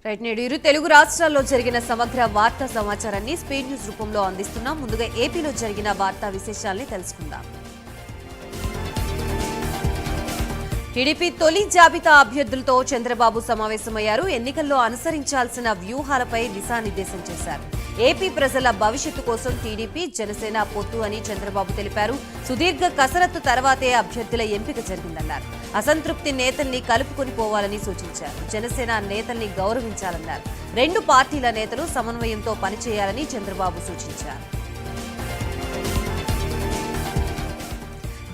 Right, నేడు ఇరు తెలుగు రాష్ట్రాల్లో జరిగిన సమగ్ర వార్తా సమాచారాన్ని స్పీడ్ న్యూస్ రూపంలో అందిస్తున్నాం. ముందుగా ఏపీలో జరిగిన వార్తా విశేషాల్ని తెలుసుకుందాం. టీడీపీ తొలి జాబితా అభ్యర్థులతో చంద్రబాబు సమావేశమయ్యారు. ఎన్నికల్లో అనుసరించాల్సిన వ్యూహాలపై దిశానిర్దేశం చేశారు. ఏపీ ప్రజల భవిష్యత్తు కోసం టీడీపీ జనసేన పొత్తు అని చంద్రబాబు తెలిపారు. సుదీర్ఘ కసరత్తు తర్వాతే అభ్యర్థుల ఎంపిక జరిగిందన్నారు. అసంతృప్తి నేతల్ని కలుపుకొని పోవాలని సూచించారు. జనసేన నేతల్ని గౌరవించాలన్నారు. రెండు పార్టీల నేతలు సమన్వయంతో పనిచేయాలని చంద్రబాబు సూచించారు.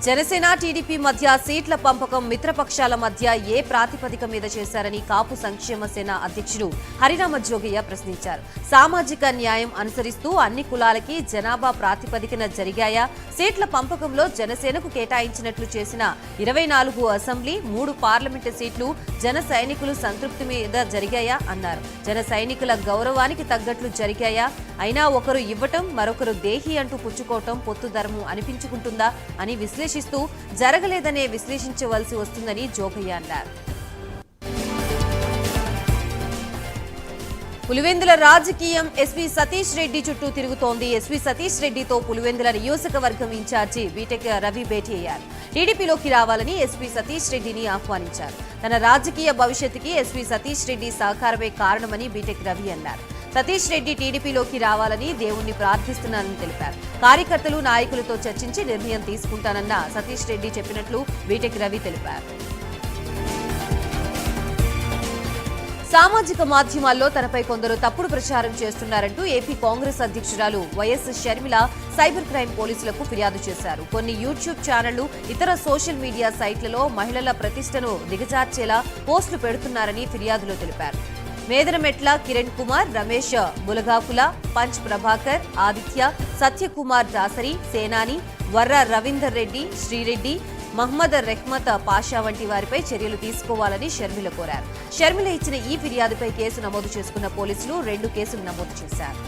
జనసేన టీడీపీ మధ్య సీట్ల పంపకం మిత్రపక్షాల మధ్య ఏ ప్రాతిపదిక మీద చేశారని కాపు సంక్షేమ సేన అధ్యక్షుడు హరిరామ జోగయ్య ప్రశ్నించారు. సామాజిక న్యాయం అనుసరిస్తూ అన్ని కులాలకి జనాభా ప్రాతిపదికన జరిగాయా? సీట్ల పంపకంలో జనసేనకు కేటాయించినట్లు చేసిన 24 అసెంబ్లీ 3 పార్లమెంటు సీట్లు జన సైనికులు సంతృప్తి మీద జరిగాయా అన్నారు. జన సైనికుల గౌరవానికి తగ్గట్లు జరిగాయా? అయినా ఒకరు ఇవ్వటం మరొకరు దేహి అంటూ పుచ్చుకోవటం పొత్తు ధర్మం అనిపించుకుంటుందా అని విశ్లేషిస్తూ జరగలేదనే విశ్లేషించవలసి వస్తుందని జోగయ్య అన్నారు. పులివెందుల రాజకీయం ఎస్వి సతీష్ రెడ్డి చుట్టూ తిరుగుతోంది. ఎస్వి సతీష్ రెడ్డితో పులివెందుల నియోజకవర్గం ఇన్ఛార్జి బీటెక్ రవి భేటీ అయ్యారు. టీడీపీలోకి రావాలని ఎస్వి సతీష్ రెడ్డిని ఆహ్వానించారు. తన రాజకీయ భవిష్యత్తుకి ఎస్వి సతీష్ రెడ్డి సహకారమే కారణమని బీటెక్ రవి అన్నారు. సతీష్ రెడ్డి టీడీపీలోకి రావాలని దేవుణ్ణి ప్రార్థిస్తున్నానని తెలిపారు. కార్యకర్తలు నాయకులతో చర్చించి నిర్ణయం తీసుకుంటానన్న సతీష్ రెడ్డి చెప్పినట్లు బీటెక్ రవి తెలిపారు. సామాజిక మాధ్యమాల్లో తనపై కొందరు తప్పుడు ప్రచారం చేస్తున్నారంటూ ఏపీ కాంగ్రెస్ అధ్యక్షురాలు వైఎస్ షర్మిల సైబర్ క్రైమ్ పోలీసులకు ఫిర్యాదు చేశారు. కొన్ని యూట్యూబ్ ఛానళ్లు, ఇతర సోషల్ మీడియా సైట్లలో మహిళల ప్రతిష్టను దిగజార్చేలా పోస్టులు పెడుతున్నారని ఫిర్యాదులో తెలిపారు. మేదనమెట్ల కిరణ్ కుమార్, రమేష్ బులగాకుల, పంచ్ ప్రభాకర్, ఆదిత్య, సత్యకుమార్ దాసరి, సేనాని, వర్ర రవీందర్ రెడ్డి, శ్రీరెడ్డి, మహ్మద్ రెహ్మత్ పాషా వంటి వారిపై చర్యలు తీసుకోవాలని షర్మిల కోరారు. షర్మిల ఇచ్చిన ఈ ఫిర్యాదుపై కేసు నమోదు చేసుకున్న పోలీసులు 2 కేసులు నమోదు చేశారు.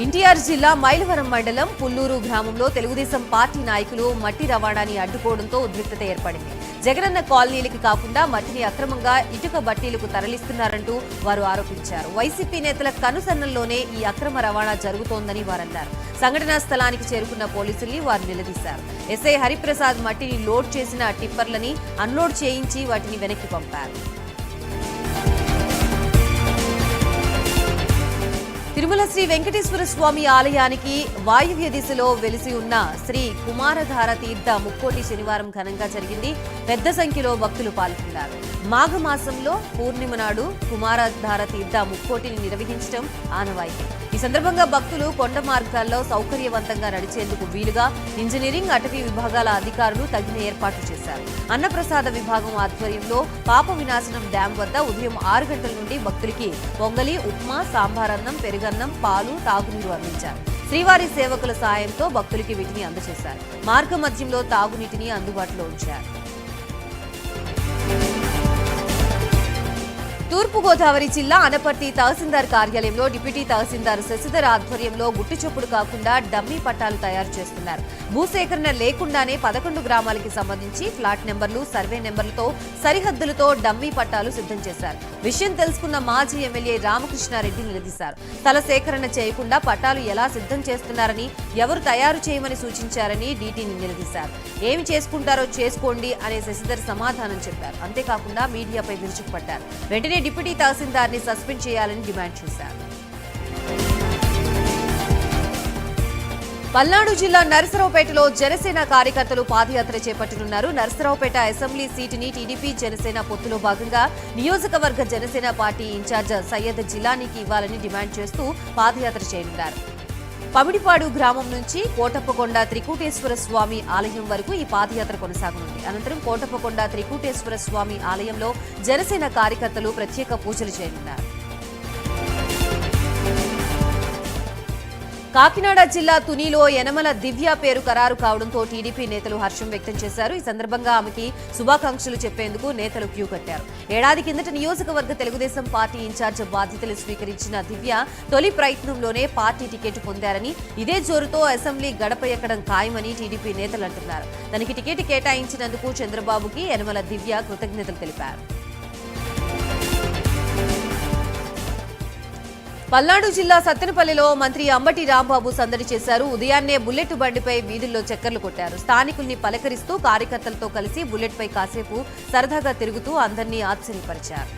ఎన్టీఆర్ జిల్లా మైలవరం మండలం పుల్లూరు గ్రామంలో తెలుగుదేశం పార్టీ నాయకులు మట్టి రవాణాని అడ్డుకోవడంతో ఉద్రిక్తత ఏర్పడింది. జగనన్న కాలనీలకి కాకుండా మట్టిని అక్రమంగా ఇటుక బట్టీలకు తరలిస్తున్నారంటూ వారు ఆరోపించారు. వైసీపీ నేతల కనుసన్నల్లోనే ఈ అక్రమ రవాణా జరుగుతోందని వారన్నారు. సంఘటనా స్థలానికి చేరుకున్న పోలీసుల్ని వారు నిలదీశారు. ఎస్ఐ హరిప్రసాద్ మట్టిని లోడ్ చేసిన టిప్పర్లని అన్లోడ్ చేయించి వాటిని వెనక్కి పంపారు. తిరుమల శ్రీ వెంకటేశ్వర స్వామి ఆలయానికి వాయువ్య దిశలో వెలిసి ఉన్న శ్రీ కుమారధార తీర్థ ముక్కోటి శనివారం ఘనంగా జరిగింది. పెద్ద సంఖ్యలో భక్తులు పాల్గొన్నారు. మాఘమాసంలో పూర్ణిమ నాడు కుమారధార తీర్థ ముక్కోటిని నిర్వహించడం ఆనవాయితీ. ఈ సందర్భంగా భక్తులు కొండ మార్గాల్లో సౌకర్యవంతంగా నడిచేందుకు వీలుగా ఇంజనీరింగ్, అటవీ విభాగాల అధికారులు తగిన ఏర్పాట్లు చేశారు. అన్నప్రసాద విభాగం ఆధ్వర్యంలో పాప వినాశనం డ్యాం వద్ద ఉదయం 6 గంటల నుండి భక్తులకి పొంగలి, ఉప్మా, సాంబారన్నం, పెరుగన్నం, పాలు, తాగునీరు అందించారు. శ్రీవారి సేవకుల సాయంతో భక్తులకి వీటిని అందజేశారు. మార్గ మధ్యంలో తాగునీటిని అందుబాటులో ఉంచారు. తూర్పుగోదావరి జిల్లా అనపర్తి తహసీల్దార్ కార్యాలయంలో డిప్యూటీ తహసీల్దార్ శశిధర్ ఆధ్వర్యంలో గుట్టుచప్పుడు కాకుండా డమ్మీ పట్టాలు తయారు చేస్తున్నారు. భూసేకరణ లేకుండానే 11 గ్రామాలకి సంబంధించి ఫ్లాట్ నెంబర్లు, సర్వే నెంబర్లతో సరిహద్దులతో డమ్మీ పట్టాలు సిద్ధం చేశారు. విషయం తెలుసుకున్న మాజీ ఎమ్మెల్యే రామకృష్ణారెడ్డి నిలదీశారు. స్థల సేకరణ చేయకుండా పట్టాలు ఎలా సిద్ధం చేస్తున్నారని, ఎవరు తయారు చేయమని సూచించారని డీటీని నిలదీశారు. ఏమి చేసుకుంటారో చేసుకోండి అనే శశిధర్ సమాధానం చెప్పారు. అంతేకాకుండా మీడియాపై విరుచుకుపడ్డారు. వెంటనే డిప్యూటీ తహసీల్దార్ ని సస్పెండ్ చేయాలని డిమాండ్ చేశారు. పల్నాడు జిల్లా నరసరావుపేటలో జనసేన కార్యకర్తలు పాదయాత్ర చేపట్టనున్నారు. నరసరావుపేట అసెంబ్లీ సీటుని టీడీపీ జనసేన పొత్తులో భాగంగా నియోజకవర్గ జనసేన పార్టీ ఇన్ఛార్జ్ సయ్యద్ జిలానీకి ఇవ్వాలని డిమాండ్ చేస్తూ పాదయాత్ర చేయనున్నారు. పమిడిపాడు గ్రామం నుంచి కోటప్పకొండ త్రికూటేశ్వర స్వామి ఆలయం వరకు ఈ పాదయాత్ర కొనసాగనుంది. అనంతరం కోటప్పకొండ త్రికూటేశ్వర స్వామి ఆలయంలో జనసేన కార్యకర్తలు ప్రత్యేక పూజలు చేయనున్నారు. కాకినాడ జిల్లా తునిలో యనమల దివ్య పేరు ఖరారు కావడంతో టీడీపీ నేతలు హర్షం వ్యక్తం చేశారు. ఈ సందర్భంగా ఆమెకి శుభాకాంక్షలు చెప్పేందుకు నేతలు క్యూ కట్టారు. ఏడాది కిందట నియోజకవర్గ తెలుగుదేశం పార్టీ ఇన్ఛార్జ్ బాధ్యతలు స్వీకరించిన దివ్య తొలి ప్రయత్నంలోనే పార్టీ టికెట్ పొందారని, ఇదే జోరుతో అసెంబ్లీ గడప ఎక్కడం ఖాయమని టీడీపీ నేతలు అంటున్నారు. తనకి టికెట్ కేటాయించినందుకు చంద్రబాబుకి యనమల దివ్య కృతజ్ఞతలు తెలిపారు. పల్నాడు జిల్లా సత్తెనపల్లిలో మంత్రి అంబటి రాంబాబు సందడి చేశారు. ఉదయాన్నే బుల్లెట్ బండిపై వీధుల్లో చక్కర్లు కొట్టారు. స్థానికుల్ని పలకరిస్తూ కార్యకర్తలతో కలిసి బుల్లెట్పై కాసేపు సరదాగా తిరుగుతూ అందరినీ ఆశ్చర్యపరిచారు.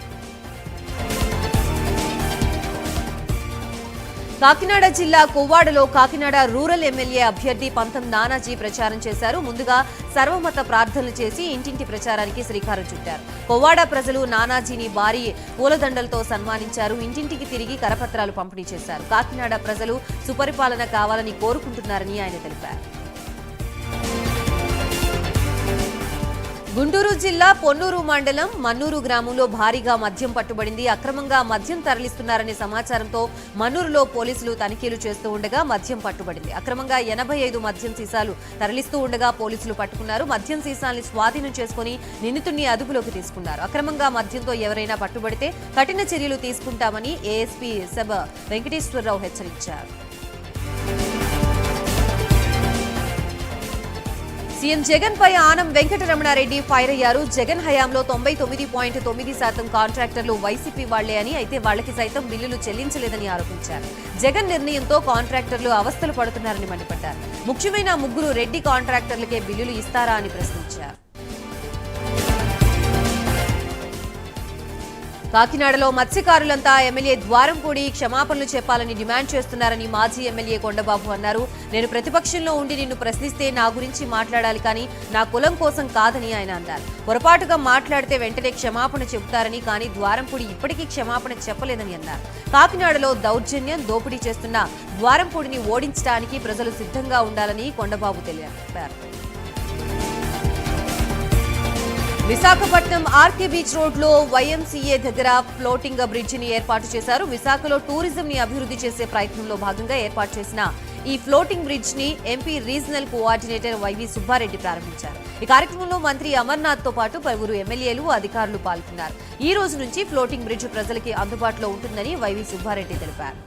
కాకినాడ జిల్లా కొవ్వాడలో కాకినాడ రూరల్ ఎమ్మెల్యే అభ్యర్థి పంతం నానాజీ ప్రచారం చేశారు. ముందుగా సర్వమత ప్రార్థనలు చేసి ఇంటింటి ప్రచారానికి శ్రీకారం చుట్టారు. కొవ్వాడ ప్రజలు నానాజీని భారీ పూలదండలతో సన్మానించారు. ఇంటింటికి తిరిగి కరపత్రాలు పంపిణీ చేశారు. కాకినాడ ప్రజలు సుపరిపాలన కావాలని కోరుకుంటున్నారని ఆయన తెలిపారు. గుంటూరు జిల్లా పొన్నూరు మండలం మన్నూరు గ్రామంలో భారీగా మద్యం పట్టుబడింది. అక్రమంగా మద్యం తరలిస్తున్నారనే సమాచారంతో మన్నూరులో పోలీసులు తనిఖీలు చేస్తూ ఉండగా మద్యం పట్టుబడింది. అక్రమంగా 85 మద్యం సీసాలు తరలిస్తూ ఉండగా పోలీసులు పట్టుకున్నారు. మద్యం సీసాల్ని స్వాధీనం చేసుకుని నిందితుడిని అదుపులోకి తీసుకున్నారు. అక్రమంగా మద్యంతో ఎవరైనా పట్టుబడితే కఠిన చర్యలు తీసుకుంటామని ఏఎస్పీ సబ్ వెంకటేశ్వరరావు హెచ్చరించారు. సీఎం జగన్ పై ఆనం వెంకటరమణారెడ్డి ఫైర్ అయ్యారు. జగన్ హయాంలో 99.9% కాంట్రాక్టర్లు వైసీపీ వాళ్లే అని, అయితే వాళ్లకి సైతం బిల్లులు చెల్లించలేదని ఆరోపించారు. జగన్ నిర్ణయంతో కాంట్రాక్టర్లు అవస్థలు పడుతున్నారని మండిపడ్డారు. ముఖ్యమైన 3 రెడ్డి కాంట్రాక్టర్లకే బిల్లులు ఇస్తారా అని ప్రశ్నించారు. కాకినాడలో మత్స్యకారులంతా ఎమ్మెల్యే ద్వారంపూడి క్షమాపణలు చెప్పాలని డిమాండ్ చేస్తున్నారని మాజీ ఎమ్మెల్యే కొండబాబు అన్నారు. నేను ప్రతిపక్షంలో ఉండి నిన్ను ప్రశ్నిస్తే నా గురించి మాట్లాడాలి కానీ నా కులం కోసం కాదని ఆయన అన్నారు. పొరపాటుగా మాట్లాడితే వెంటనే క్షమాపణ చెబుతారని, కానీ ద్వారంపూడి ఇప్పటికీ క్షమాపణ చెప్పలేదని అన్నారు. కాకినాడలో దౌర్జన్యం దోపిడీ చేస్తున్న ద్వారంపూడిని ఓడించడానికి ప్రజలు సిద్ధంగా ఉండాలని కొండబాబు తెలిపారు. విశాఖపట్నం ఆర్కే బీచ్ రోడ్ లో వైఎంసీఏ దగ్గర ఫ్లోటింగ్ బ్రిడ్జ్ ని ఏర్పాటు చేశారు. విశాఖలో టూరిజం ని అభివృద్ధి చేసే ప్రయత్నంలో భాగంగా ఏర్పాటు చేసిన ఈ ఫ్లోటింగ్ బ్రిడ్జ్ ని MP regional coordinator YV Subbareddy ప్రారంభించారు. ఈ కార్యక్రమంలో మంత్రి అమర్నాథ్ తో పాటు పలువురు ఎమ్మెల్యేలు అధికారులు పాల్గొన్నారు. ఈ రోజు నుంచి ఫ్లోటింగ్ బ్రిడ్జ్ ప్రజలకి అందుబాటులో ఉంటుందని వైవి సుబ్బారెడ్డి తెలిపారు.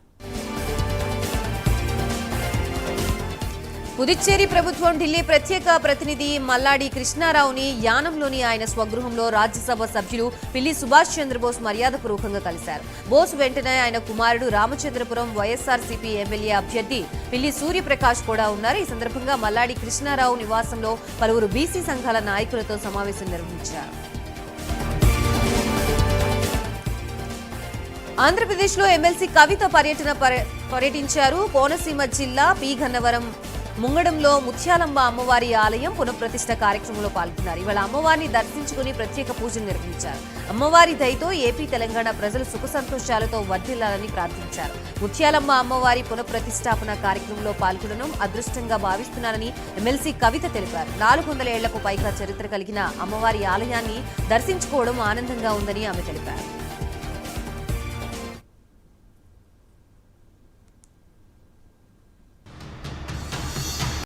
పుదుచ్చేరి ప్రభుత్వం ఢిల్లీ ప్రత్యేక ప్రతినిధి మల్లాడి కృష్ణారావుని యానంలోని ఆయన స్వగృహంలో రాజ్యసభ సభ్యులు పిల్లి సుభాష్ చంద్రబోస్ మర్యాదపూర్వకంగా కలిశారు. బోస్ వెంటనే ఆయన కుమారుడు రామచంద్రపురం వైఎస్ఆర్సీపీ ఎమ్మెల్యే అభ్యర్థి పిల్లి సూర్యప్రకాష్ కూడా ఉన్నారు. ఈ సందర్భంగా మల్లాడి కృష్ణారావు నివాసంలో పలువురు బీసీ సంఘాల నాయకులతో సమావేశం నిర్వహించారు. ఆంధ్రప్రదేశ్లో ఎమ్మెల్సీ కవిత పర్యటించారు. కోనసీమ జిల్లా పి గన్నవరం ముంగడంలో ముత్యాలమ్మ అమ్మవారి ఆలయం పునఃప్రతిష్ఠ కార్యక్రమంలో పాల్గొన్నారు. ఇవాళ అమ్మవారిని దర్శించుకుని ప్రత్యేక పూజలు నిర్వహించారు. అమ్మవారి దయతో ఏపీ తెలంగాణ ప్రజలు సుఖ సంతోషాలతో వర్ధిల్లాలని ప్రార్థించారు. ముత్యాలమ్మ అమ్మవారి పునఃప్రతిష్ఠాపన కార్యక్రమంలో పాల్గొనడం అదృష్టంగా భావిస్తున్నారని ఎమ్మెల్సీ కవిత తెలిపారు. 400 ఏళ్లకు పైగా చరిత్ర కలిగిన అమ్మవారి ఆలయాన్ని దర్శించుకోవడం ఆనందంగా ఉందని ఆమె తెలిపారు.